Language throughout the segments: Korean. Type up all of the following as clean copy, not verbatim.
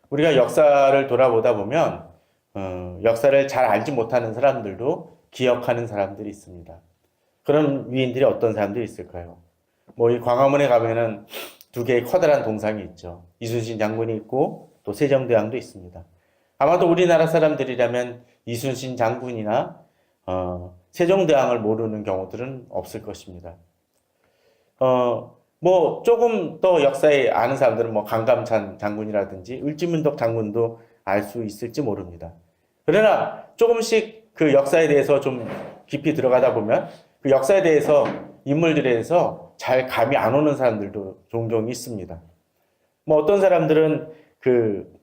우리가 역사를 돌아보다 보면 역사를 잘 알지 못하는 사람들도 기억하는 사람들이 있습니다. 그런 위인들이 어떤 사람들이 있을까요? 뭐 이 광화문에 가면은 두 개의 커다란 동상이 있죠. 이순신 장군이 있고 또 세종대왕도 있습니다. 아마도 우리나라 사람들이라면 이순신 장군이나 세종대왕을 모르는 경우들은 없을 것입니다. 뭐 조금 더 역사에 아는 사람들은 뭐 강감찬 장군이라든지 을지문덕 장군도 알 수 있을지 모릅니다. 그러나 조금씩 그 역사에 대해서 좀 깊이 들어가다 보면 그 역사에 대해서 인물들에 대해서 잘 감이 안 오는 사람들도 종종 있습니다. 뭐 어떤 사람들은 그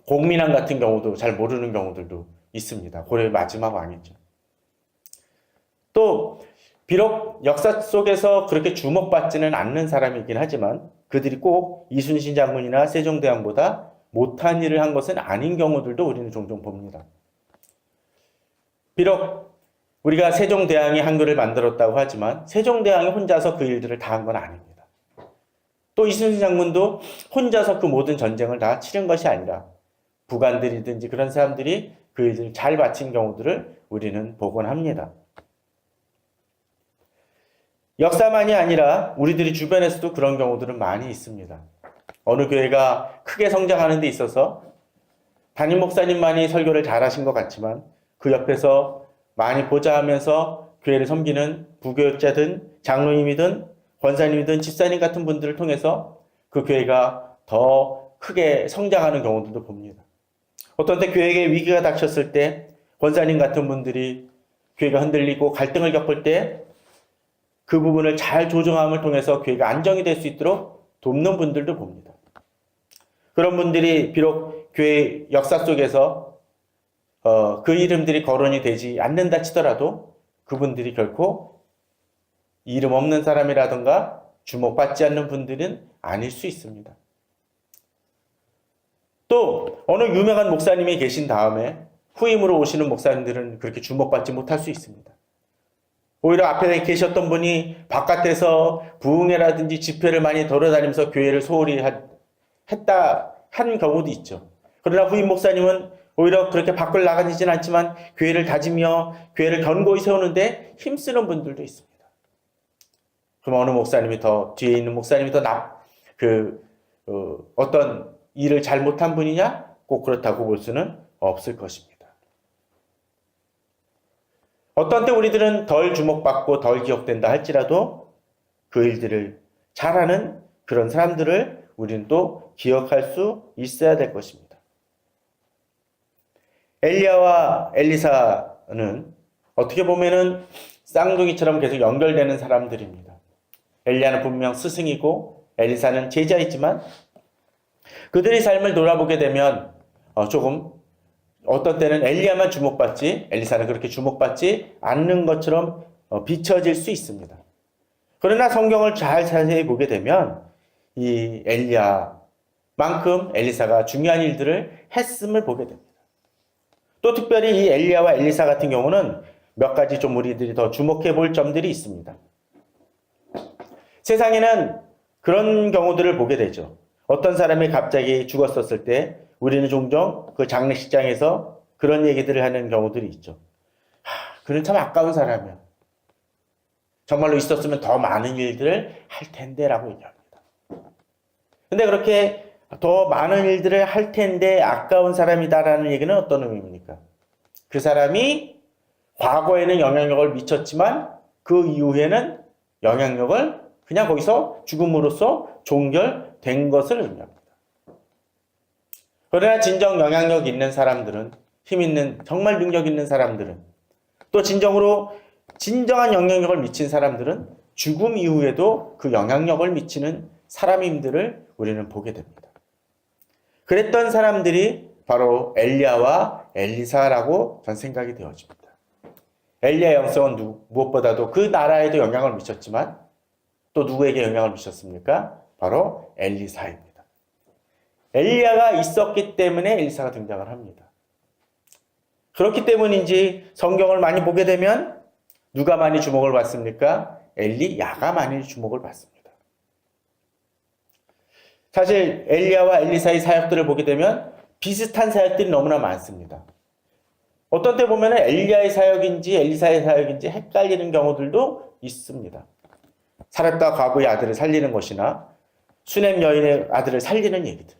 공민왕 같은 경우도 잘 모르는 경우들도 있습니다. 고려의 마지막 왕이죠. 또 비록 역사 속에서 그렇게 주목받지는 않는 사람이긴 하지만 그들이 꼭 이순신 장군이나 세종대왕보다 못한 일을 한 것은 아닌 경우들도 우리는 종종 봅니다. 비록 우리가 세종대왕이 한글을 만들었다고 하지만 세종대왕이 혼자서 그 일들을 다 한 건 아닙니다. 또 이순신 장군도 혼자서 그 모든 전쟁을 다 치른 것이 아니라 부관들이든지 그런 사람들이 그 일을 잘 마친 경우들을 우리는 보곤 합니다. 역사만이 아니라 우리들이 주변에서도 그런 경우들은 많이 있습니다. 어느 교회가 크게 성장하는 데 있어서 담임 목사님만이 설교를 잘하신 것 같지만 그 옆에서 많이 보자 하면서 교회를 섬기는 부교육자든 장로님이든 권사님이든 집사님 같은 분들을 통해서 그 교회가 더 크게 성장하는 경우들도 봅니다. 어떤 때 교회에 위기가 닥쳤을 때 권사님 같은 분들이 교회가 흔들리고 갈등을 겪을 때 그 부분을 잘 조정함을 통해서 교회가 안정이 될 수 있도록 돕는 분들도 봅니다. 그런 분들이 비록 교회 역사 속에서 그 이름들이 거론이 되지 않는다 치더라도 그분들이 결코 이름 없는 사람이라든가 주목받지 않는 분들은 아닐 수 있습니다. 또 어느 유명한 목사님이 계신 다음에 후임으로 오시는 목사님들은 그렇게 주목받지 못할 수 있습니다. 오히려 앞에 계셨던 분이 바깥에서 부흥회라든지 집회를 많이 돌아다니면서 교회를 소홀히 한 경우도 있죠. 그러나 후임 목사님은 오히려 그렇게 밖을 나가지는 않지만 교회를 다지며 교회를 견고히 세우는데 힘쓰는 분들도 있습니다. 그럼 어느 목사님이 더 뒤에 있는 목사님이 더 어떤 일을 잘못한 분이냐? 꼭 그렇다고 볼 수는 없을 것입니다. 어떤 때 우리들은 덜 주목받고 덜 기억된다 할지라도 그 일들을 잘하는 그런 사람들을 우리는 또 기억할 수 있어야 될 것입니다. 엘리야와 엘리사는 어떻게 보면은 쌍둥이처럼 계속 연결되는 사람들입니다. 엘리야는 분명 스승이고 엘리사는 제자이지만 그들의 삶을 돌아보게 되면 조금 어떤 때는 엘리야만 주목받지 엘리사는 그렇게 주목받지 않는 것처럼 비춰질 수 있습니다. 그러나 성경을 잘 자세히 보게 되면 이 엘리야만큼 엘리사가 중요한 일들을 했음을 보게 됩니다. 또 특별히 이 엘리야와 엘리사 같은 경우는 몇 가지 좀 우리들이 더 주목해 볼 점들이 있습니다. 세상에는 그런 경우들을 보게 되죠. 어떤 사람이 갑자기 죽었었을 때 우리는 종종 그 장례식장에서 그런 얘기들을 하는 경우들이 있죠. 그는 참 아까운 사람이야. 정말로 있었으면 더 많은 일들을 할 텐데 라고 얘기합니다. 근데 그렇게 더 많은 일들을 할 텐데 아까운 사람이다라는 얘기는 어떤 의미입니까? 그 사람이 과거에는 영향력을 미쳤지만 그 이후에는 영향력을 그냥 거기서 죽음으로써 종결된 것을 의미합니다. 그러나 진정 영향력 있는 사람들은, 힘 있는, 정말 능력 있는 사람들은, 또 진정한 영향력을 미친 사람들은 죽음 이후에도 그 영향력을 미치는 사람임들을 우리는 보게 됩니다. 그랬던 사람들이 바로 엘리야와 엘리사라고 전 생각이 되어집니다. 엘리야의 영성은 무엇보다도 그 나라에도 영향을 미쳤지만 또 누구에게 영향을 미쳤습니까? 바로 엘리사입니다. 엘리야가 있었기 때문에 엘리사가 등장을 합니다. 그렇기 때문인지 성경을 많이 보게 되면 누가 많이 주목을 받습니까? 엘리야가 많이 주목을 받습니다. 사실 엘리야와 엘리사의 사역들을 보게 되면 비슷한 사역들이 너무나 많습니다. 어떤 때 보면 엘리야의 사역인지 엘리사의 사역인지 헷갈리는 경우들도 있습니다. 사렙과 과부의 아들을 살리는 것이나 수넴 여인의 아들을 살리는 얘기들.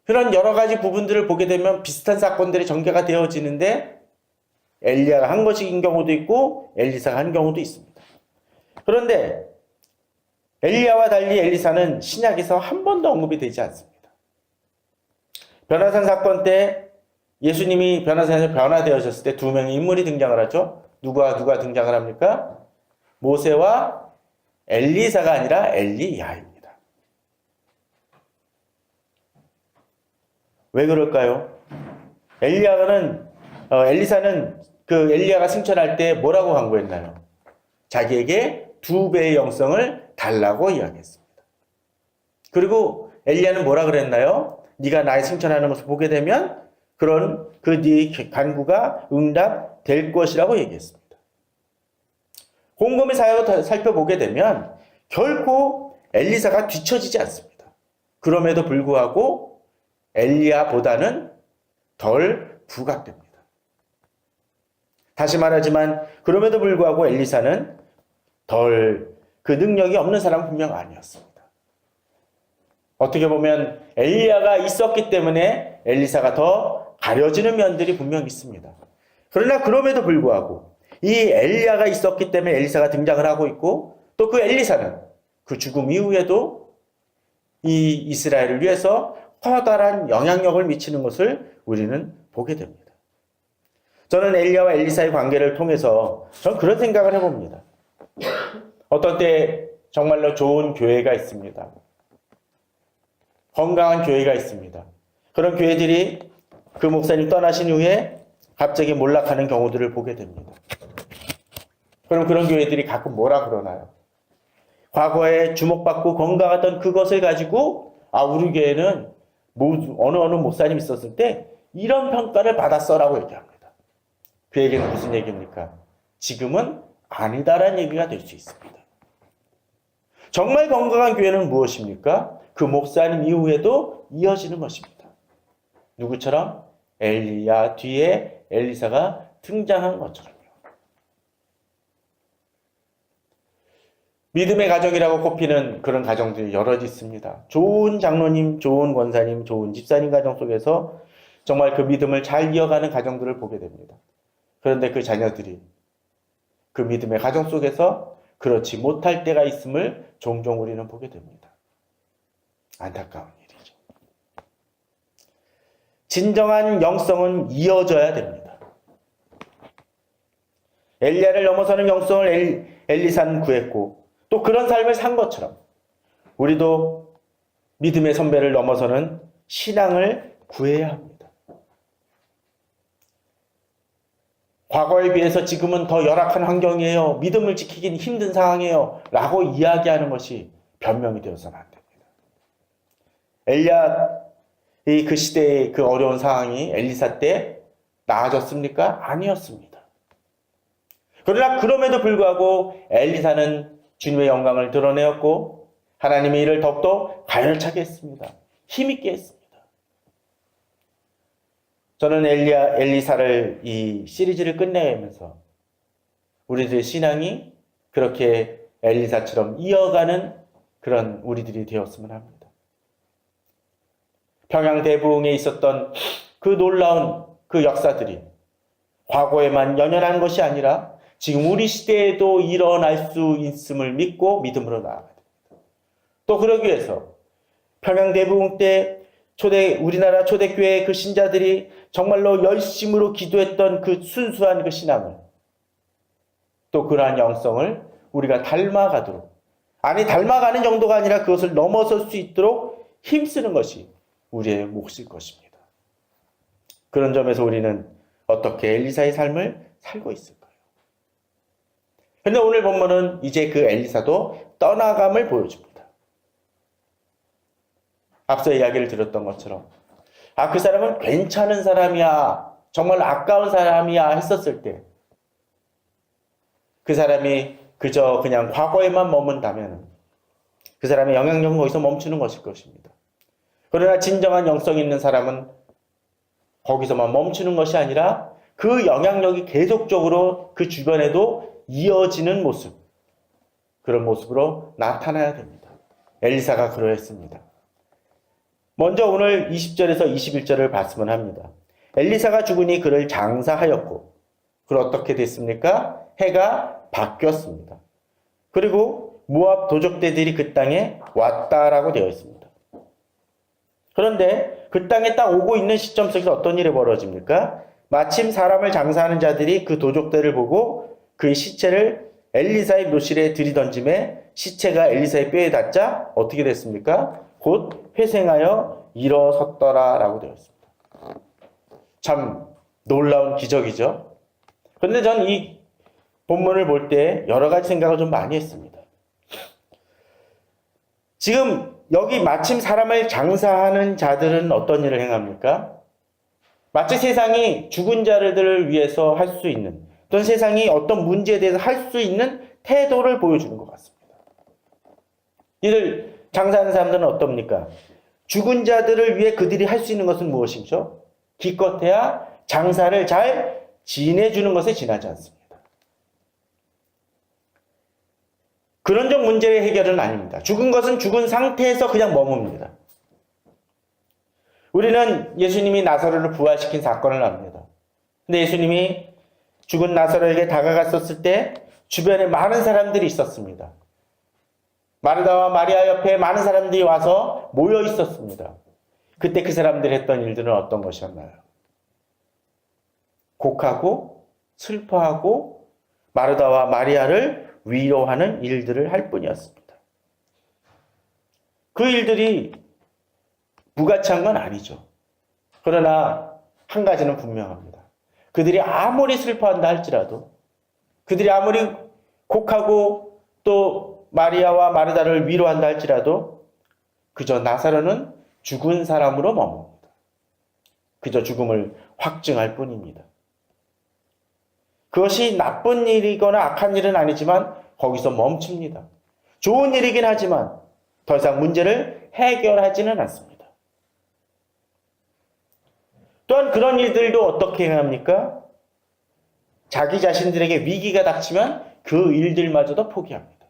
그런 여러 가지 부분들을 보게 되면 비슷한 사건들이 전개가 되어지는데 엘리야가 한 것인 경우도 있고 엘리사가 한 경우도 있습니다. 그런데 엘리야와 달리 엘리사는 신약에서 한 번도 언급이 되지 않습니다. 변화산 사건 때 예수님이 변화산에서 변화되어졌을 때 두 명의 인물이 등장을 하죠. 누가 등장을 합니까? 모세와 엘리사가 아니라 엘리야입니다. 왜 그럴까요? 엘리사는 그 엘리야가 승천할 때 뭐라고 강구했나요? 자기에게 2배의 영성을 달라고 이야기했습니다. 그리고 엘리야는 뭐라 그랬나요? 네가 나의 승천하는 것을 보게 되면 그런 네 간구가 응답될 것이라고 얘기했습니다. 곰곰이 사역을 살펴보게 되면 결코 엘리사가 뒤처지지 않습니다. 그럼에도 불구하고 엘리야보다는 덜 부각됩니다. 다시 말하지만 그럼에도 불구하고 엘리사는 덜 그 능력이 없는 사람은 분명 아니었습니다. 어떻게 보면 엘리야가 있었기 때문에 엘리사가 더 가려지는 면들이 분명 있습니다. 그러나 그럼에도 불구하고 이 엘리야가 있었기 때문에 엘리사가 등장을 하고 있고 또 그 엘리사는 그 죽음 이후에도 이 이스라엘을 위해서 커다란 영향력을 미치는 것을 우리는 보게 됩니다. 저는 엘리야와 엘리사의 관계를 통해서 저는 그런 생각을 해봅니다. 어떤 때 정말로 좋은 교회가 있습니다. 건강한 교회가 있습니다. 그런 교회들이 그 목사님 떠나신 후에 갑자기 몰락하는 경우들을 보게 됩니다. 그럼 그런 교회들이 가끔 뭐라 그러나요? 과거에 주목받고 건강하던 그것을 가지고 우리 교회는 어느 목사님 있었을 때 이런 평가를 받았어라고 얘기합니다. 그 얘기는 무슨 얘기입니까? 지금은 아니다라는 얘기가 될 수 있습니다. 정말 건강한 교회는 무엇입니까? 그 목사님 이후에도 이어지는 것입니다. 누구처럼? 엘리야 뒤에 엘리사가 등장한 것처럼요. 믿음의 가정이라고 꼽히는 그런 가정들이 여럿 있습니다. 좋은 장로님, 좋은 권사님, 좋은 집사님 가정 속에서 정말 그 믿음을 잘 이어가는 가정들을 보게 됩니다. 그런데 그 자녀들이 그 믿음의 가정 속에서 그렇지 못할 때가 있음을 종종 우리는 보게 됩니다. 안타까운 일이죠. 진정한 영성은 이어져야 됩니다. 엘리야를 넘어서는 영성을 엘리사는 구했고 또 그런 삶을 산 것처럼 우리도 믿음의 선배를 넘어서는 신앙을 구해야 합니다. 과거에 비해서 지금은 더 열악한 환경이에요. 믿음을 지키긴 힘든 상황이에요. 라고 이야기하는 것이 변명이 되어서는 안 됩니다. 엘리야, 그 시대의 그 어려운 상황이 엘리사 때 나아졌습니까? 아니었습니다. 그러나 그럼에도 불구하고 엘리사는 주님의 영광을 드러내었고 하나님의 일을 더욱더 가열차게 했습니다. 힘있게 했습니다. 저는 엘리사를 이 시리즈를 끝내면서 우리들의 신앙이 그렇게 엘리사처럼 이어가는 그런 우리들이 되었으면 합니다. 평양 대부흥에 있었던 그 놀라운 그 역사들이 과거에만 연연한 것이 아니라 지금 우리 시대에도 일어날 수 있음을 믿고 믿음으로 나아가야 됩니다. 또 그러기 위해서 평양 대부흥 때 우리나라 초대교회의 그 신자들이 정말로 열심으로 기도했던 그 순수한 그 신앙을 또 그러한 영성을 우리가 닮아가도록 닮아가는 정도가 아니라 그것을 넘어설 수 있도록 힘쓰는 것이 우리의 몫일 것입니다. 그런 점에서 우리는 어떻게 엘리사의 삶을 살고 있을까요? 그런데 오늘 본문은 이제 그 엘리사도 떠나감을 보여줍니다. 앞서 이야기를 들었던 것처럼 그 사람은 괜찮은 사람이야, 정말 아까운 사람이야 했었을 때 그 사람이 그냥 과거에만 머문다면 그 그 사람의 영향력은 거기서 멈추는 것일 것입니다. 그러나 진정한 영성 있는 사람은 거기서만 멈추는 것이 아니라 그 영향력이 계속적으로 그 주변에도 이어지는 모습, 그런 모습으로 나타나야 됩니다. 엘리사가 그러했습니다. 먼저 오늘 20절에서 21절을 봤으면 합니다. 엘리사가 죽으니 그를 장사하였고, 그걸 어떻게 됐습니까? 해가 바뀌었습니다. 그리고 모압 도적대들이 그 땅에 왔다라고 되어 있습니다. 그런데 그 땅에 딱 오고 있는 시점 속에서 어떤 일이 벌어집니까? 마침 사람을 장사하는 자들이 그 도적대를 보고 그의 시체를 엘리사의 묘실에 들이던짐에 시체가 엘리사의 뼈에 닿자 어떻게 됐습니까? 곧 회생하여 일어섰더라라고 되어 있습니다. 참 놀라운 기적이죠. 그런데 전 이 본문을 볼 때 여러 가지 생각을 좀 많이 했습니다. 지금 여기 마침 사람을 장사하는 자들은 어떤 일을 행합니까? 마치 세상이 죽은 자들을 위해서 할 수 있는, 또는 세상이 어떤 문제에 대해서 할 수 있는 태도를 보여주는 것 같습니다. 이들 장사하는 사람들은 어떻습니까? 죽은 자들을 위해 그들이 할 수 있는 것은 무엇이죠? 기껏해야 장사를 잘 지내주는 것에 지나지 않습니다. 그런 종 문제의 해결은 아닙니다. 죽은 것은 죽은 상태에서 그냥 머뭅니다. 우리는 예수님이 나사로를 부활시킨 사건을 압니다. 근데 예수님이 죽은 나사로에게 다가갔었을 때 주변에 많은 사람들이 있었습니다. 마르다와 마리아 옆에 많은 사람들이 와서 모여 있었습니다. 그때 그 사람들이 했던 일들은 어떤 것이었나요? 곡하고 슬퍼하고 마르다와 마리아를 위로하는 일들을 할 뿐이었습니다. 그 일들이 무가치한 건 아니죠. 그러나 한 가지는 분명합니다. 그들이 아무리 슬퍼한다 할지라도, 그들이 아무리 곡하고 또 마리아와 마르다를 위로한다 할지라도 그저 나사로는 죽은 사람으로 머뭅니다. 그저 죽음을 확증할 뿐입니다. 그것이 나쁜 일이거나 악한 일은 아니지만 거기서 멈춥니다. 좋은 일이긴 하지만 더 이상 문제를 해결하지는 않습니다. 또한 그런 일들도 어떻게 합니까? 자기 자신들에게 위기가 닥치면 그 일들마저도 포기합니다.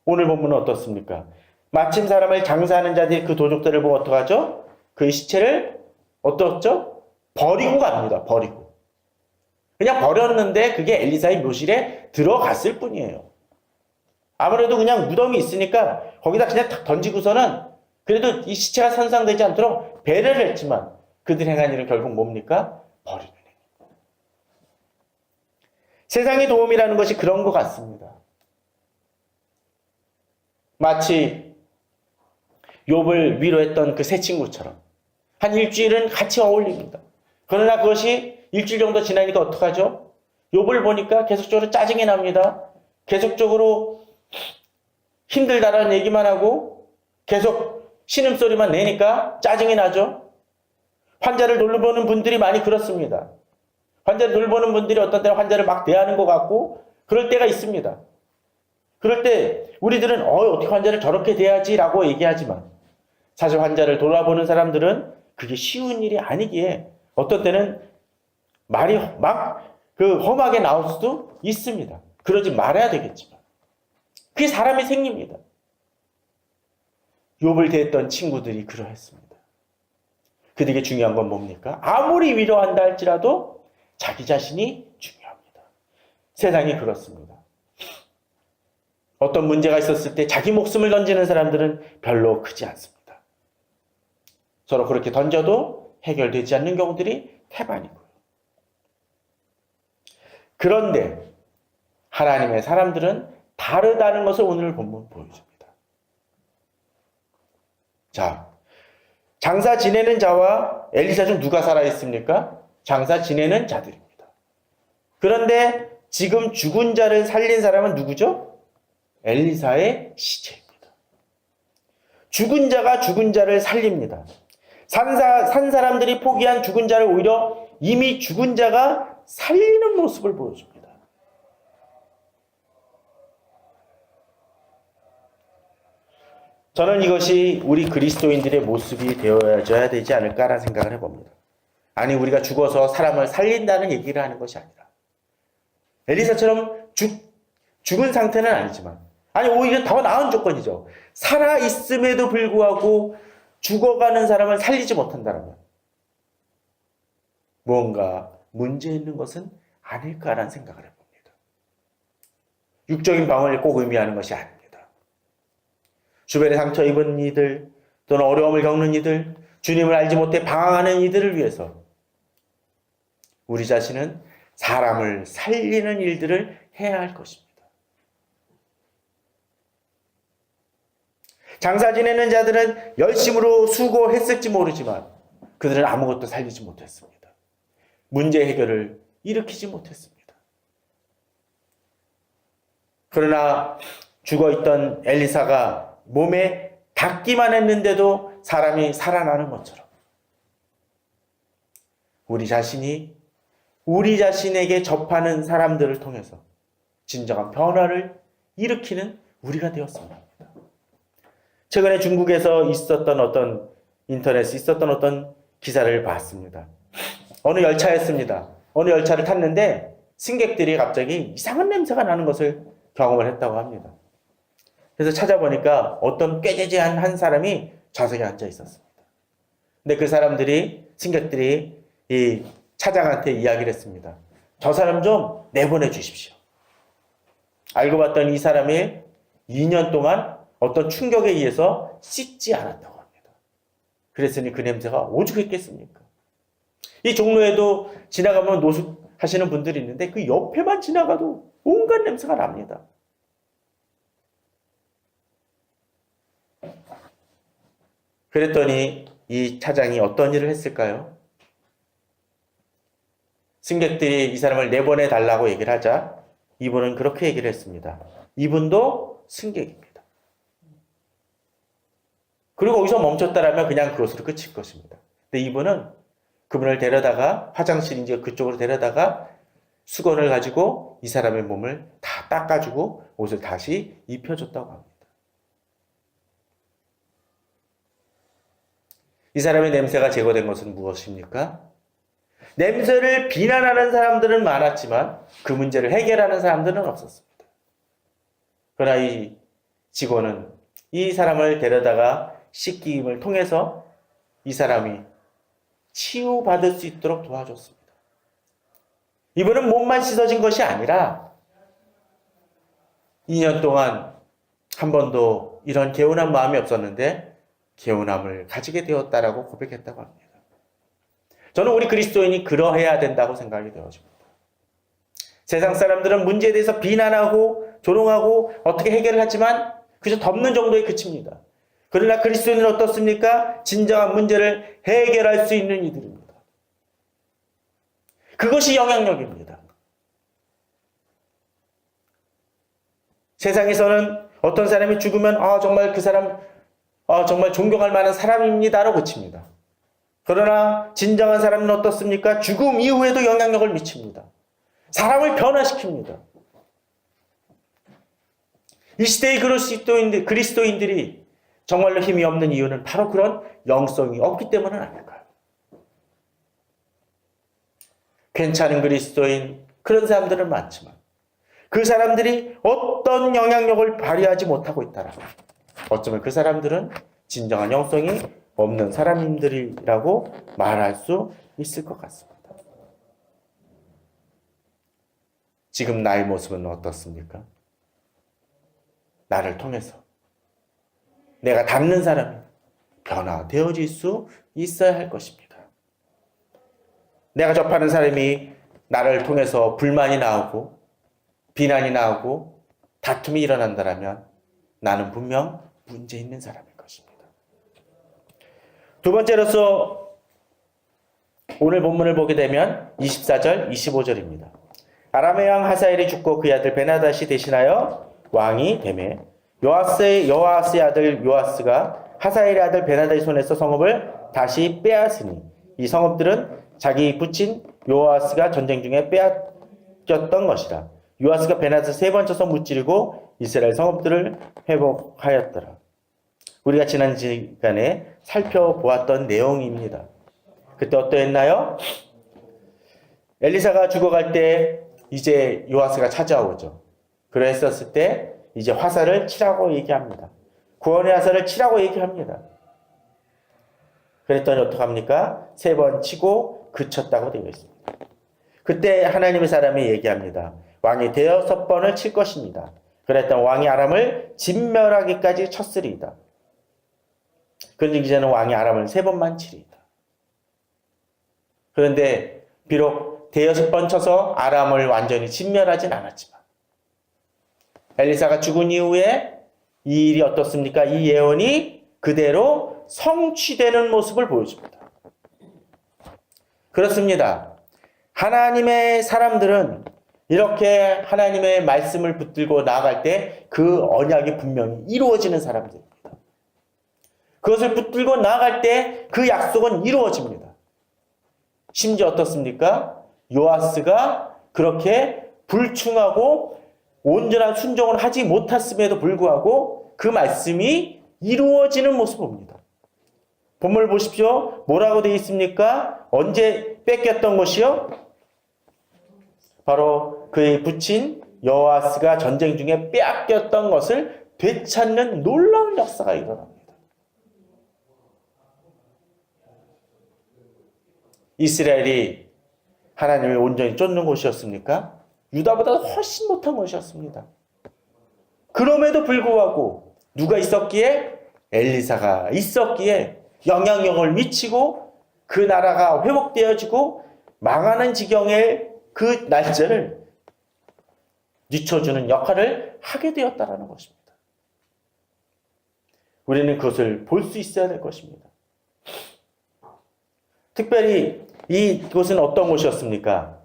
오늘 본문은 어떻습니까? 마침 사람을 장사하는 자들이 그 도적들을 보고 어떡하죠? 그 시체를 어떻죠? 버리고 갑니다. 버리고. 그냥 버렸는데 그게 엘리사의 묘실에 들어갔을 뿐이에요. 아무래도 그냥 무덤이 있으니까 거기다 그냥 탁 던지고서는 그래도 이 시체가 손상되지 않도록 배려를 했지만 그들 행한 일은 결국 뭡니까? 버리는 행위. 세상의 도움이라는 것이 그런 것 같습니다. 마치 욥을 위로했던 그 세 친구처럼 한 일주일은 같이 어울립니다. 그러나 그것이 일주일 정도 지나니까 어떡하죠? 욥을 보니까 계속적으로 짜증이 납니다. 계속적으로 힘들다라는 얘기만 하고 계속 신음소리만 내니까 짜증이 나죠. 환자를 돌보는 분들이 많이 그렇습니다. 환자를 돌보는 분들이 어떤 때는 환자를 막 대하는 것 같고 그럴 때가 있습니다. 그럴 때 우리들은 어떻게 환자를 저렇게 대하지라고 얘기하지만 사실 환자를 돌아보는 사람들은 그게 쉬운 일이 아니기에 어떤 때는 말이 막 험하게 나올 수도 있습니다. 그러지 말아야 되겠지만 그게 사람이 생깁니다. 욥을 대했던 친구들이 그러했습니다. 그들에게 중요한 건 뭡니까? 아무리 위로한다 할지라도 자기 자신이 중요합니다. 세상이 그렇습니다. 어떤 문제가 있었을 때 자기 목숨을 던지는 사람들은 별로 크지 않습니다. 서로 그렇게 던져도 해결되지 않는 경우들이 태반이고요. 그런데 하나님의 사람들은 다르다는 것을 오늘 본문 보여줍니다. 자, 장사 지내는 자와 엘리사 중 누가 살아있습니까? 장사 지내는 자들입니다. 그런데 지금 죽은 자를 살린 사람은 누구죠? 엘리사의 시체입니다. 죽은 자가 죽은 자를 살립니다. 산 사람들이 포기한 죽은 자를 오히려 이미 죽은 자가 살리는 모습을 보여줍니다. 저는 이것이 우리 그리스도인들의 모습이 되어져야 되지 않을까라는 생각을 해봅니다. 아니, 우리가 죽어서 사람을 살린다는 얘기를 하는 것이 아니라, 엘리사처럼 죽은 상태는 아니지만, 아니, 오히려 더 나은 조건이죠. 살아있음에도 불구하고 죽어가는 사람을 살리지 못한다면 무언가 문제 있는 것은 아닐까라는 생각을 해봅니다. 육적인 방언을 꼭 의미하는 것이 아닙니다. 주변에 상처 입은 이들, 또는 어려움을 겪는 이들, 주님을 알지 못해 방황하는 이들을 위해서 우리 자신은 사람을 살리는 일들을 해야 할 것입니다. 장사 지내는 자들은 열심으로 수고했을지 모르지만 그들은 아무것도 살리지 못했습니다. 문제 해결을 일으키지 못했습니다. 그러나 죽어있던 엘리사가 몸에 닿기만 했는데도 사람이 살아나는 것처럼 우리 자신이 우리 자신에게 접하는 사람들을 통해서 진정한 변화를 일으키는 우리가 되었습니다. 최근에 중국에서 인터넷에 있었던 어떤 기사를 봤습니다. 어느 열차였습니다. 어느 열차를 탔는데 승객들이 갑자기 이상한 냄새가 나는 것을 경험을 했다고 합니다. 그래서 찾아보니까 어떤 꾀죄죄한 한 사람이 좌석에 앉아 있었습니다. 근데 그 승객들이 이 차장한테 이야기를 했습니다. 저 사람 좀 내보내 주십시오. 알고 봤더니 이 사람이 2년 동안 어떤 충격에 의해서 씻지 않았다고 합니다. 그랬으니 그 냄새가 오죽했겠습니까? 이 종로에도 지나가면 노숙하시는 분들이 있는데 그 옆에만 지나가도 온갖 냄새가 납니다. 그랬더니 이 차장이 어떤 일을 했을까요? 승객들이 이 사람을 내보내달라고 얘기를 하자 이분은 그렇게 얘기를 했습니다. 이분도 승객입니다. 그리고 거기서 멈췄다라면 그냥 그것으로 끝일 것입니다. 근데 이분은 그분을 데려다가 화장실인지 그쪽으로 데려다가 수건을 가지고 이 사람의 몸을 다 닦아주고 옷을 다시 입혀줬다고 합니다. 이 사람의 냄새가 제거된 것은 무엇입니까? 냄새를 비난하는 사람들은 많았지만 그 문제를 해결하는 사람들은 없었습니다. 그러나 이 직원은 이 사람을 데려다가 씻김을 통해서 이 사람이 치유받을 수 있도록 도와줬습니다. 이분은 몸만 씻어진 것이 아니라 2년 동안 한 번도 이런 개운한 마음이 없었는데 개운함을 가지게 되었다라고 고백했다고 합니다. 저는 우리 그리스도인이 그러해야 된다고 생각이 되어집니다. 세상 사람들은 문제에 대해서 비난하고 조롱하고 어떻게 해결을 하지만 그저 덮는 정도에 그칩니다. 그러나 그리스도인은 어떻습니까? 진정한 문제를 해결할 수 있는 이들입니다. 그것이 영향력입니다. 세상에서는 어떤 사람이 죽으면 정말 그 사람 정말 존경할 만한 사람입니다라고 그칩니다. 그러나 진정한 사람은 어떻습니까? 죽음 이후에도 영향력을 미칩니다. 사람을 변화시킵니다. 이 시대의 그리스도인들이 정말로 힘이 없는 이유는 바로 그런 영성이 없기 때문은 아닐까요? 괜찮은 그리스도인, 그런 사람들은 많지만 그 사람들이 어떤 영향력을 발휘하지 못하고 있다라면 어쩌면 그 사람들은 진정한 영성이 없는 사람들이라고 말할 수 있을 것 같습니다. 지금 나의 모습은 어떻습니까? 나를 통해서 내가 닮는 사람이 변화되어질 수 있어야 할 것입니다. 내가 접하는 사람이 나를 통해서 불만이 나오고 비난이 나오고 다툼이 일어난다면 나는 분명 문제 있는 사람일 것입니다. 두 번째로서 오늘 본문을 보게 되면 24절, 25절입니다. 아람의 왕 하사엘이 죽고 그의 아들 베나닷이 대신하여 왕이 되매 요아스의 아들 요아스가 하사엘의 아들 베나닷의 손에서 성읍을 다시 빼앗으니 이 성읍들은 자기 부친 요아스가 전쟁 중에 빼앗겼던 것이라. 요아스가 베나닷을 3번 쳐서 무찌르고 이스라엘 성읍들을 회복하였더라. 우리가 지난 시간에 살펴보았던 내용입니다. 그때 어떠했나요? 엘리사가 죽어갈 때 이제 요아스가 찾아오죠. 그랬었을 때 이제 화살을 치라고 얘기합니다. 구원의 화살을 치라고 얘기합니다. 그랬더니 어떡합니까? 3번 치고 그쳤다고 되어 있습니다. 그때 하나님의 사람이 얘기합니다. 왕이 6번을 칠 것입니다. 그랬더니 왕이 아람을 진멸하기까지 쳤으리이다. 그런데 이제는 왕이 아람을 3번만 치리이다. 그런데 비록 6번 쳐서 아람을 완전히 진멸하진 않았지만 엘리사가 죽은 이후에 이 일이 어떻습니까? 이 예언이 그대로 성취되는 모습을 보여줍니다. 그렇습니다. 하나님의 사람들은 이렇게 하나님의 말씀을 붙들고 나아갈 때 그 언약이 분명히 이루어지는 사람들입니다. 그것을 붙들고 나아갈 때 그 약속은 이루어집니다. 심지어 어떻습니까? 요아스가 그렇게 불충하고 온전한 순종을 하지 못했음에도 불구하고 그 말씀이 이루어지는 모습을 봅니다. 본문을 보십시오. 뭐라고 되어 있습니까? 언제 뺏겼던 것이요? 바로 그의 부친 여호아스가 전쟁 중에 빼앗겼던 것을 되찾는 놀라운 역사가 일어납니다. 이스라엘이 하나님을 온전히 쫓는 곳이었습니까? 유다보다 훨씬 못한 것이었습니다. 그럼에도 불구하고 누가 있었기에? 엘리사가 있었기에 영향력을 미치고 그 나라가 회복되어지고 망하는 지경의 그 날짜를 늦춰주는 역할을 하게 되었다는 것입니다. 우리는 그것을 볼 수 있어야 될 것입니다. 특별히 이곳은 어떤 곳이었습니까?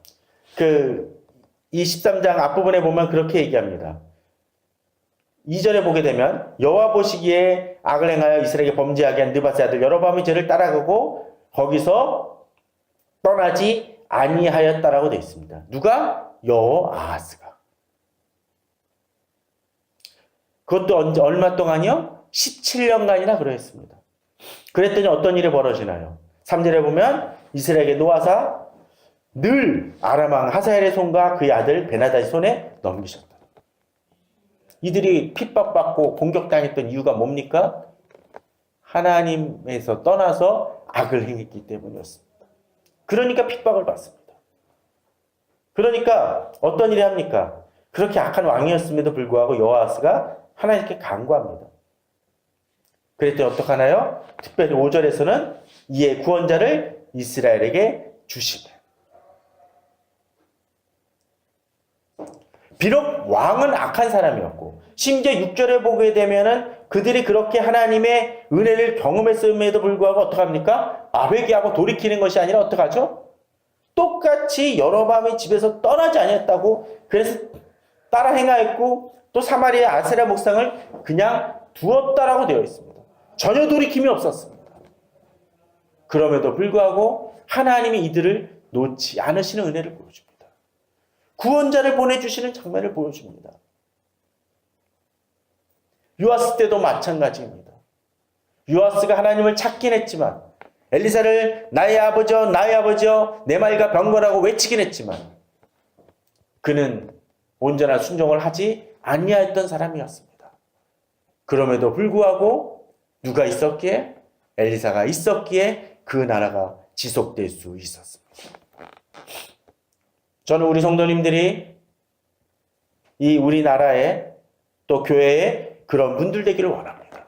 이 13장 앞부분에 보면 그렇게 얘기합니다. 2절에 보게 되면 여호와 보시기에 악을 행하여 이스라엘에게 범죄하게 한 느밧의 아들 여로보암의 죄를 따라가고 거기서 떠나지 아니하였다라고 되어 있습니다. 누가? 여호아하스가. 그것도 얼마 동안이요? 17년간이나 그러했습니다. 그랬더니 어떤 일이 벌어지나요? 3절에 보면 이스라엘에게 놓아사 늘 아람 왕 하사엘의 손과 그의 아들 베나다의 손에 넘기셨다. 이들이 핍박받고 공격당했던 이유가 뭡니까? 하나님에서 떠나서 악을 행했기 때문이었습니다. 그러니까 핍박을 받습니다. 그러니까 어떤 일을 합니까? 그렇게 악한 왕이었음에도 불구하고 여호아스가 하나님께 간구합니다. 그랬더니 어떡하나요? 특별히 5절에서는 이에 구원자를 이스라엘에게 주시네. 비록 왕은 악한 사람이었고 심지어 6절에 보게 되면은 그들이 그렇게 하나님의 은혜를 경험했음에도 불구하고 어떡합니까? 회개하고 돌이키는 것이 아니라 어떡하죠? 똑같이 여로보암의 집에서 떠나지 아니했다고 그래서 따라 행하였고 또 사마리아 아세라 목상을 그냥 두었다라고 되어 있습니다. 전혀 돌이킴이 없었습니다. 그럼에도 불구하고 하나님이 이들을 놓지 않으시는 은혜를 보여줍니다. 구원자를 보내주시는 장면을 보여줍니다. 요아스 때도 마찬가지입니다. 요아스가 하나님을 찾긴 했지만 엘리사를 나의 아버지여 내 말과 병거라고 외치긴 했지만 그는 온전한 순종을 하지 아니하였던 사람이었습니다. 그럼에도 불구하고 누가 있었기에? 엘리사가 있었기에 그 나라가 지속될 수 있었습니다. 저는 우리 성도님들이 이 우리나라에 또 교회에 그런 분들 되기를 원합니다.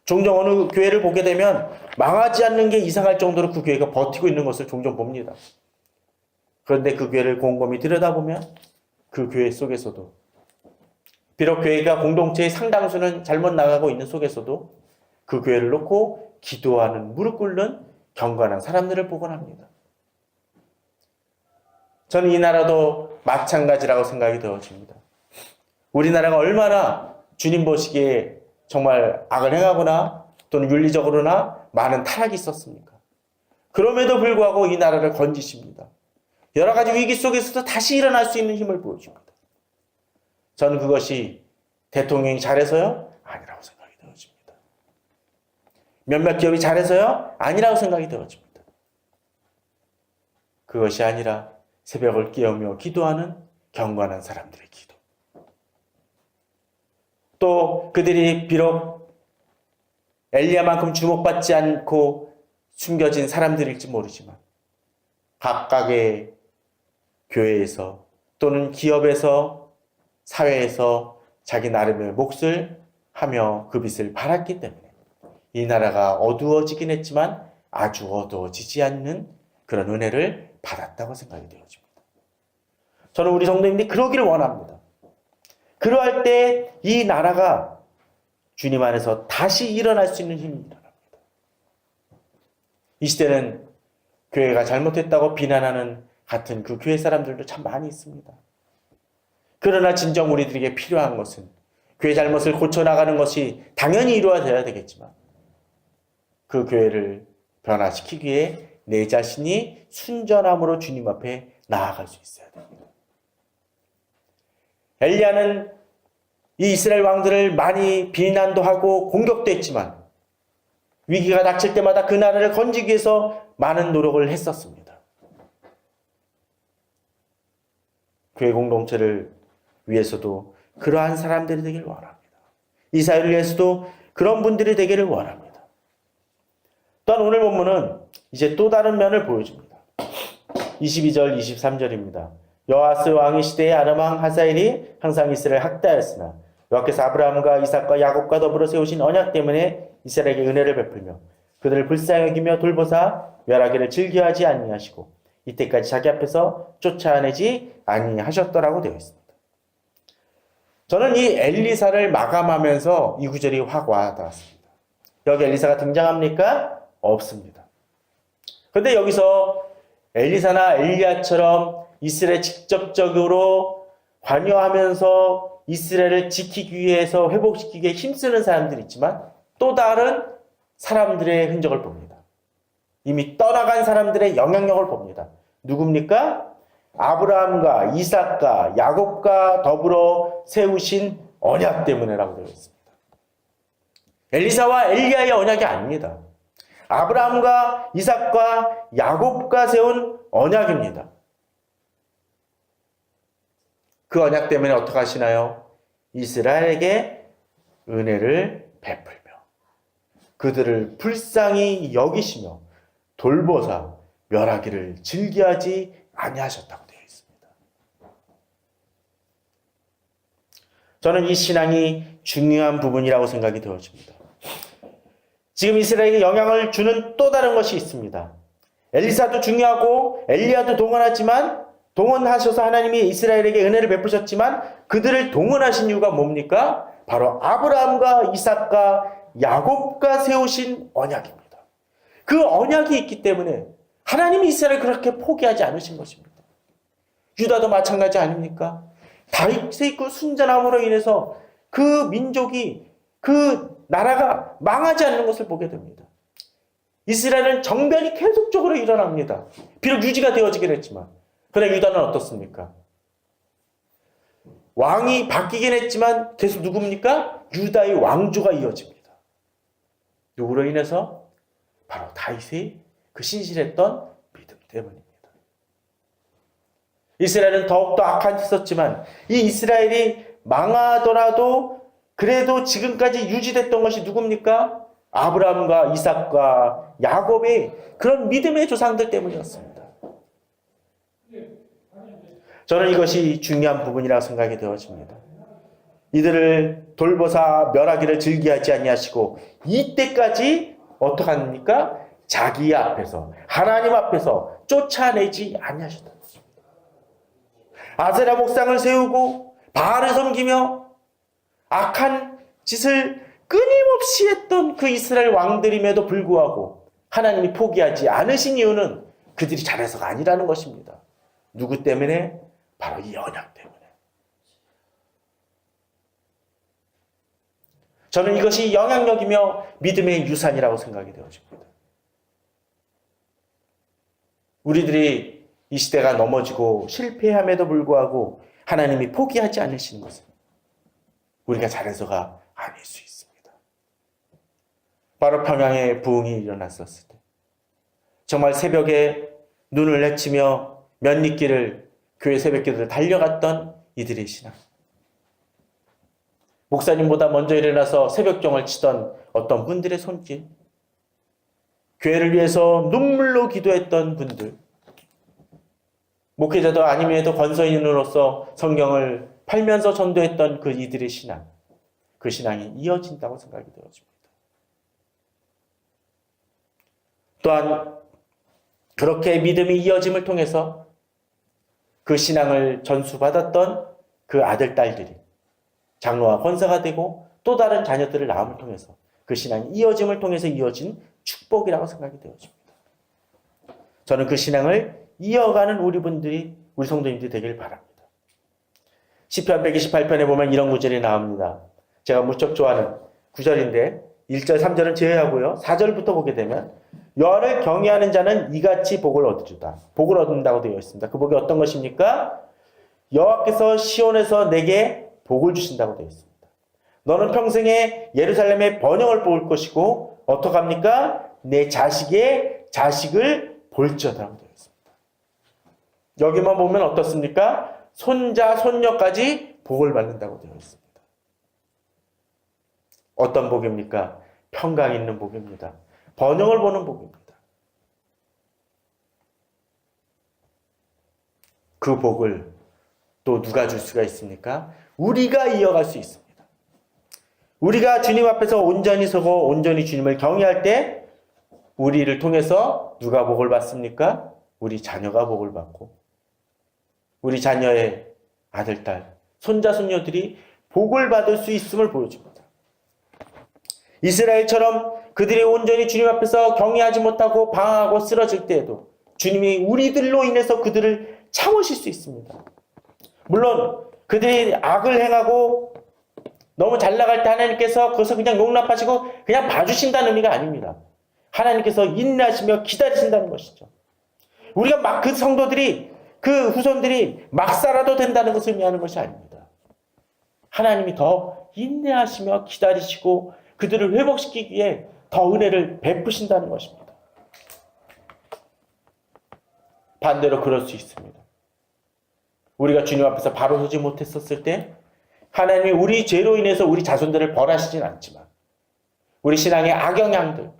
종종 어느 교회를 보게 되면 망하지 않는 게 이상할 정도로 그 교회가 버티고 있는 것을 종종 봅니다. 그런데 그 교회를 곰곰이 들여다보면 그 교회 속에서도 비록 교회가 공동체의 상당수는 잘못 나가고 있는 속에서도 그 교회를 놓고 기도하는 무릎 꿇는 경건한 사람들을 보곤 합니다. 저는 이 나라도 마찬가지라고 생각이 되어집니다. 우리나라가 얼마나 주님 보시기에 정말 악을 행하거나 또는 윤리적으로나 많은 타락이 있었습니까? 그럼에도 불구하고 이 나라를 건지십니다. 여러 가지 위기 속에서도 다시 일어날 수 있는 힘을 보여줍니다. 저는 그것이 대통령이 잘해서요? 아니라고 생각이 되어집니다. 몇몇 기업이 잘해서요? 아니라고 생각이 되어집니다. 그것이 아니라 새벽을 깨우며 기도하는 경건한 사람들의 기도. 또 그들이 비록 엘리야만큼 주목받지 않고 숨겨진 사람들일지 모르지만 각각의 교회에서 또는 기업에서 사회에서 자기 나름의 몫을 하며 그 빛을 발했기 때문에 이 나라가 어두워지긴 했지만 아주 어두워지지 않는 그런 은혜를 받았다고 생각이 되어집니다. 저는 우리 성도님들이 그러기를 원합니다. 그러할 때 이 나라가 주님 안에서 다시 일어날 수 있는 힘이 일어납니다. 이 시대는 교회가 잘못했다고 비난하는 같은 그 교회 사람들도 참 많이 있습니다. 그러나 진정 우리들에게 필요한 것은 교회 잘못을 고쳐나가는 것이 당연히 이루어져야 되겠지만 그 교회를 변화시키기 위해 내 자신이 순전함으로 주님 앞에 나아갈 수 있어야 됩니다. 엘리야는 이 이스라엘 왕들을 많이 비난도 하고 공격도 했지만 위기가 닥칠 때마다 그 나라를 건지기 위해서 많은 노력을 했었습니다. 교회 공동체를 위해서도 그러한 사람들이 되기를 원합니다. 이 사회를 위해서도 그런 분들이 되기를 원합니다. 또한 오늘 본문은 이제 또 다른 면을 보여줍니다. 22절, 23절입니다. 여호아스 왕의 시대에 아람 왕 하사엘이 항상 이스라엘을 학대하였으나 여호와께서 아브라함과 이삭과 야곱과 더불어 세우신 언약 때문에 이스라엘에게 은혜를 베풀며 그들을 불쌍히 여기며 돌보사 멸하기를 즐겨하지 아니하시고 이때까지 자기 앞에서 쫓아내지 아니하셨더라고 되어 있습니다. 저는 이 엘리사를 마감하면서 이 구절이 확 와닿았습니다. 여기 엘리사가 등장합니까? 없습니다. 그런데 여기서 엘리사나 엘리야처럼 이스라엘에 직접적으로 관여하면서 이스라엘을 지키기 위해서 회복시키기 위해 힘쓰는 사람들이 있지만 또 다른 사람들의 흔적을 봅니다. 이미 떠나간 사람들의 영향력을 봅니다. 누굽니까? 아브라함과 이삭과 야곱과 더불어 세우신 언약 때문에라고 되어 있습니다. 엘리사와 엘리야의 언약이 아닙니다. 아브라함과 이삭과 야곱과 세운 언약입니다. 그 언약 때문에 어떻게 하시나요? 이스라엘에게 은혜를 베풀며 그들을 불쌍히 여기시며 돌보사 멸하기를 즐겨하지 아니하셨다고 되어 있습니다. 저는 이 신앙이 중요한 부분이라고 생각이 되어집니다. 지금 이스라엘에게 영향을 주는 또 다른 것이 있습니다. 엘리사도 중요하고 엘리야도 동원하지만 동원하셔서 하나님이 이스라엘에게 은혜를 베푸셨지만 그들을 동원하신 이유가 뭡니까? 바로 아브라함과 이삭과 야곱과 세우신 언약입니다. 그 언약이 있기 때문에 하나님이 이스라엘을 그렇게 포기하지 않으신 것입니다. 유다도 마찬가지 아닙니까? 다윗의 그 순전함으로 인해서 그 민족이 그 나라가 망하지 않는 것을 보게 됩니다. 이스라엘은 정변이 계속적으로 일어납니다. 비록 유지가 되어지긴 했지만 그러나 유다는 어떻습니까? 왕이 바뀌긴 했지만 계속 누굽니까? 유다의 왕조가 이어집니다. 누구로 인해서? 바로 다윗의 그 신실했던 믿음 때문입니다. 이스라엘은 더욱더 악한 짓 썼지만 이 이스라엘이 망하더라도 그래도 지금까지 유지됐던 것이 누굽니까? 아브라함과 이삭과 야곱의 그런 믿음의 조상들 때문이었습니다. 저는 이것이 중요한 부분이라고 생각이 되어집니다. 이들을 돌보사 멸하기를 즐기하지 아니하시고 이때까지 어떻게 합니까? 자기 앞에서 하나님 앞에서 쫓아내지 아니하셨다. 아세라 목상을 세우고 바알을 섬기며 악한 짓을 끊임없이 했던 그 이스라엘 왕들임에도 불구하고 하나님이 포기하지 않으신 이유는 그들이 잘해서가 아니라는 것입니다. 누구 때문에? 바로 이 언약 때문에. 저는 이것이 영향력이며 믿음의 유산이라고 생각이 되어집니다. 우리들이 이 시대가 넘어지고 실패함에도 불구하고 하나님이 포기하지 않으시는 것은 우리가 잘해서가 아닐 수 있습니다. 바로 평양에 부흥이 일어났었을 때, 정말 새벽에 눈을 내치며 면립길을, 교회 새벽기도를 달려갔던 이들의 신앙. 목사님보다 먼저 일어나서 새벽경을 치던 어떤 분들의 손길, 교회를 위해서 눈물로 기도했던 분들, 목회자도 아님에도 권서인으로서 성경을 팔면서 전도했던 그 이들의 신앙, 그 신앙이 이어진다고 생각이 되어집니다. 또한 그렇게 믿음이 이어짐을 통해서 그 신앙을 전수받았던 그 아들, 딸들이 장로와 권사가 되고 또 다른 자녀들을 낳음을 통해서 그 신앙이 이어짐을 통해서 이어진 축복이라고 생각이 되어집니다. 저는 그 신앙을 이어가는 우리 성도님들이 되길 바랍니다. 시편 128편에 보면 이런 구절이 나옵니다. 제가 무척 좋아하는 구절인데 1절, 3절은 제외하고요. 4절부터 보게 되면 여호와를 경외하는 자는 이같이 복을 얻으리다. 복을 얻는다고 되어 있습니다. 그 복이 어떤 것입니까? 여호와께서 시온에서 내게 복을 주신다고 되어 있습니다. 너는 평생에 예루살렘의 번영을 볼 것이고 어떻게 합니까? 내 자식의 자식을 볼지어다라고 되어 있습니다. 여기만 보면 어떻습니까? 손자, 손녀까지 복을 받는다고 되어 있습니다. 어떤 복입니까? 평강 있는 복입니다. 번영을 보는 복입니다. 그 복을 또 누가 줄 수가 있습니까? 우리가 이어갈 수 있습니다. 우리가 주님 앞에서 온전히 서고 온전히 주님을 경외할 때 우리를 통해서 누가 복을 받습니까? 우리 자녀가 복을 받고 우리 자녀의 아들, 딸, 손자, 손녀들이 복을 받을 수 있음을 보여줍니다. 이스라엘처럼 그들이 온전히 주님 앞에서 경외하지 못하고 방황하고 쓰러질 때에도 주님이 우리들로 인해서 그들을 참으실 수 있습니다. 물론 그들이 악을 행하고 너무 잘 나갈 때 하나님께서 그것을 그냥 용납하시고 그냥 봐주신다는 의미가 아닙니다. 하나님께서 인내하시며 기다리신다는 것이죠. 우리가 막 그 성도들이 그 후손들이 막 살아도 된다는 것을 의미하는 것이 아닙니다. 하나님이 더 인내하시며 기다리시고 그들을 회복시키기 위해 더 은혜를 베푸신다는 것입니다. 반대로 그럴 수 있습니다. 우리가 주님 앞에서 바로 서지 못했었을 때 하나님이 우리 죄로 인해서 우리 자손들을 벌하시진 않지만 우리 신앙의 악영향들,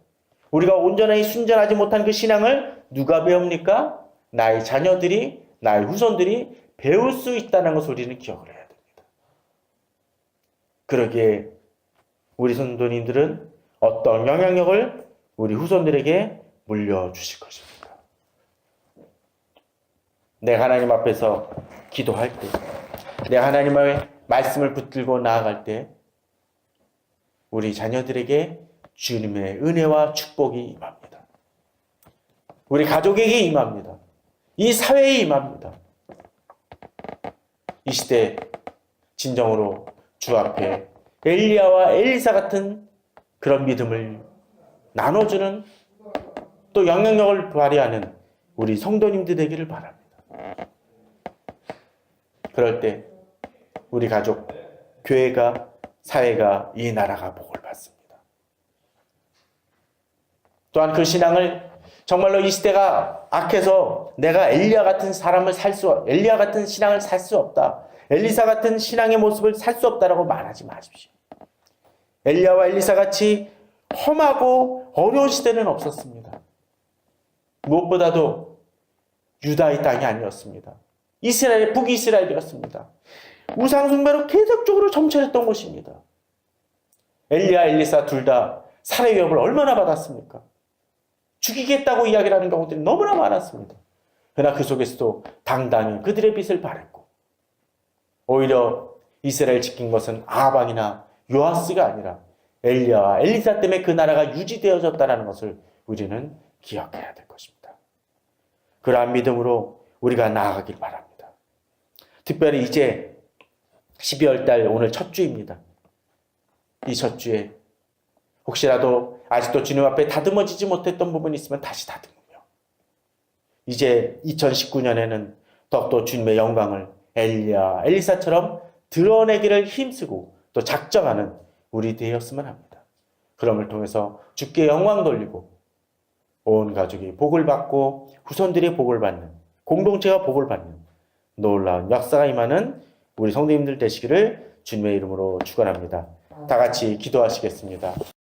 우리가 온전히 순전하지 못한 그 신앙을 누가 배웁니까? 나의 자녀들이, 나의 후손들이 배울 수 있다는 것을 우리는 기억을 해야 됩니다. 그러기에 우리 성도님들은 어떤 영향력을 우리 후손들에게 물려주실 것입니까? 내가 하나님 앞에서 기도할 때, 내가 하나님의 말씀을 붙들고 나아갈 때 우리 자녀들에게 주님의 은혜와 축복이 임합니다. 우리 가족에게 임합니다. 이 사회에 임합니다. 이 시대 진정으로 주 앞에 엘리야와 엘리사 같은 그런 믿음을 나눠주는 또 영향력을 발휘하는 우리 성도님들 되기를 바랍니다. 그럴 때 우리 가족, 교회가, 사회가, 이 나라가 복을 받습니다. 또한 그 신앙을 정말로 이 시대가 악해서 내가 엘리야 같은 엘리야 같은 신앙을 살 수 없다. 엘리사 같은 신앙의 모습을 살 수 없다라고 말하지 마십시오. 엘리야와 엘리사 같이 험하고 어려운 시대는 없었습니다. 무엇보다도 유다의 땅이 아니었습니다. 북이스라엘이었습니다. 우상숭배로 계속적으로 점철했던 것입니다. 엘리야, 엘리사 둘 다 살해 위협을 얼마나 받았습니까? 죽이겠다고 이야기를 하는 경우들이 너무나 많았습니다. 그러나 그 속에서도 당당히 그들의 빛을 발했고 오히려 이스라엘 지킨 것은 아합왕이나 요아스가 아니라 엘리야와 엘리사 때문에 그 나라가 유지되어졌다는 것을 우리는 기억해야 될 것입니다. 그러한 믿음으로 우리가 나아가길 바랍니다. 특별히 이제 12월 달 오늘 첫 주입니다. 이 첫 주에 혹시라도 아직도 주님 앞에 다듬어지지 못했던 부분이 있으면 다시 다듬으며 이제 2019년에는 더욱더 주님의 영광을 엘리야, 엘리사처럼 드러내기를 힘쓰고 또 작정하는 우리 되었으면 합니다. 그럼을 통해서 주께 영광 돌리고 온 가족이 복을 받고 후손들이 복을 받는, 공동체가 복을 받는 놀라운 역사가 임하는 우리 성도님들 되시기를 주님의 이름으로 축원합니다. 다 같이 기도하시겠습니다.